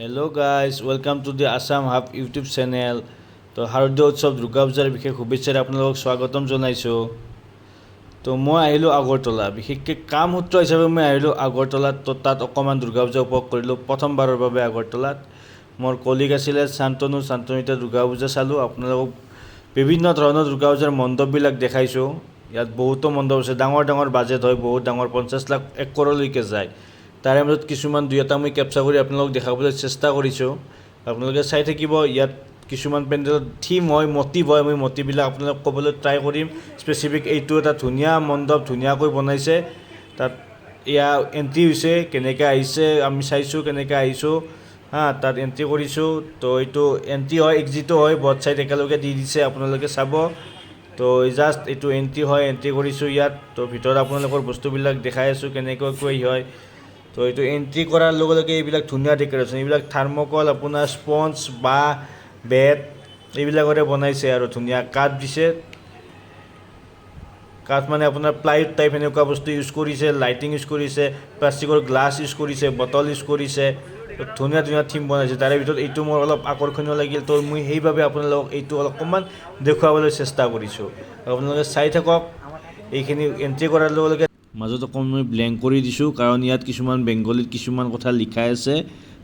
Hello' guys welcome to the Assam hub YouTube channel. তো শাৰদীয় উৎসৱ দুৰ্গা পূজাৰ বিশেষ শুভেচ্ছাৰে আপোনালোকক স্বাগতম জনাইছোঁ। তো মই আহিলোঁ আগৰতলা, বিশেষকৈ কাম সূত্ৰ হিচাপে মই আহিলোঁ আগৰতলাত। তো তাত অকণমান দুৰ্গা পূজা উপভোগ কৰিলোঁ প্ৰথমবাৰৰ বাবে আগৰতলাত। মোৰ কলিগ আছিলে শান্তনু এতিয়া দুৰ্গা পূজা চালোঁ। আপোনালোকক বিভিন্ন ধৰণৰ দুৰ্গা পূজাৰ মণ্ডপবিলাক দেখাইছোঁ। ইয়াত বহুতো মণ্ডপ আছে, ডাঙৰ ডাঙৰ বাজেট হয়, বহুত ডাঙৰ 50 লাখ 1 কৰলৈকে যায়। তাৰে মাজত কিছুমান দুই এটা মই কেপচাৰ কৰি আপোনালোকক দেখাবলৈ চেষ্টা কৰিছোঁ। আপোনালোকে চাই থাকিব। ইয়াত কিছুমান পেণ্ডেলত থিম হয়, মটিভ হয়, মই মটিভবিলাক আপোনালোকক ক'বলৈ ট্ৰাই কৰিম। স্পেচিফিক এইটো এটা ধুনীয়া মণ্ডপ, ধুনীয়াকৈ বনাইছে। তাত এয়া এণ্ট্ৰি হৈছে, কেনেকৈ আহিছে আমি চাইছোঁ, কেনেকৈ আহিছোঁ তাত এণ্ট্ৰি কৰিছোঁ। তো এইটো এণ্ট্ৰি হয়, এক্সিটো হয়, বথ চাইড একেলগে দি দিছে, আপোনালোকে চাব। তো জাষ্ট এইটো এণ্ট্ৰি হয়, এণ্ট্ৰি কৰিছোঁ ইয়াত। তো ভিতৰত আপোনালোকৰ বস্তুবিলাক দেখাই আছোঁ কেনেকুৱাকৈ হয়। তো এইটো এণ্ট্ৰি কৰাৰ লগে লগে এইবিলাক ধুনীয়া ডেক'ৰেশ্যন, এইবিলাক থাৰ্মকল, আপোনাৰ স্পঞ্জ বা বেট এইবিলাকৰে বনাইছে আৰু ধুনীয়া কাঠ দিছে। কাঠ মানে আপোনাৰ প্লাইউড টাইপ এনেকুৱা বস্তু ইউজ কৰিছে, লাইটিং ইউজ কৰিছে, প্লাষ্টিকৰ গ্লাছ ইউজ কৰিছে, বটল ইউজ কৰিছে। ধুনীয়া ধুনীয়া থিম বনাইছে। তাৰে ভিতৰত এইটো মোৰ অলপ আকৰ্ষণীয় লাগিল। তো মই সেইবাবে আপোনালোকক এইটো অকণমান দেখুৱাবলৈ চেষ্টা কৰিছোঁ। আপোনালোকে চাই থাকক। এইখিনি এণ্ট্ৰি কৰাৰ লগে লগে মাজত অকণমান মই ব্লেংক কৰি দিছোঁ, কাৰণ ইয়াত কিছুমান বেংগলীত কিছুমান কথা লিখাই আছে।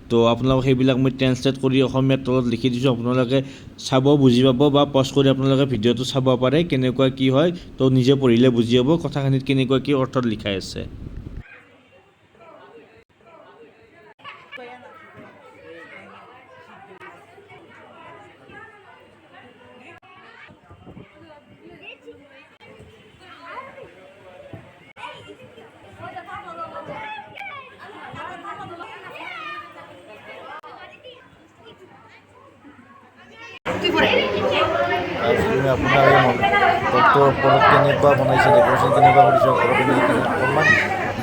তো আপোনালোকক সেইবিলাক মই ট্ৰেন্সলেট কৰি অসমীয়াত তলত লিখি দিছোঁ। আপোনালোকে চাব, বুজি পাব, বা পজ কৰি আপোনালোকে ভিডিঅ'টো চাব পাৰে কেনেকুৱা কি হয়। তো নিজে পঢ়িলে বুজি পাব কথাখিনিত কেনেকুৱা কি অৰ্থত লিখাই আছে। তাৰপিছত আপোনাৰ এই মণ্ডপটোৰ ওপৰত কেনেকুৱা বনাইছে, ডেক'ৰেশ্যন কেনেকুৱা কৰিছে, অকণমান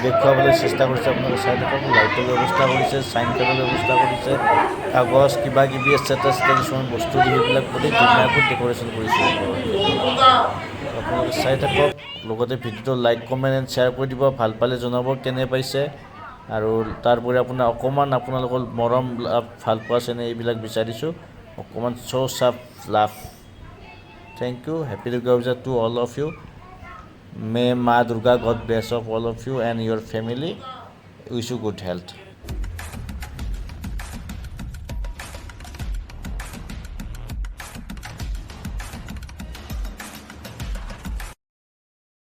দেখুৱাবলৈ চেষ্টা কৰিছে। আপোনালোকে চাই থাকক। লাইটৰ ব্যৱস্থা কৰিছে, চাইন কাৰ্ডৰ ব্যৱস্থা কৰিছে, কাগজ কিবা কিবি এটচেট্ৰা কিছুমান বস্তু দি সেইবিলাক কৰি ধুনীয়াকৈ ডেক'ৰেশ্যন কৰিছে। আপোনালোকে চাই থাকক। লগতে ভিডিঅ'টো লাইক, কমেণ্ট এণ্ড শ্বেয়াৰ কৰি দিব। ভাল পালে জনাব কেনে পাইছে। আৰু তাৰোপৰি অকণমান আপোনালোকৰ মৰম, ভাল পোৱা চেনে এইবিলাক বিচাৰিছোঁ। অকণমান শ্ব' চাপ লাভ। Thank you. Happy Durga Puja to all of you. May Ma Durga God bless of all of you and your family. Wish you good health.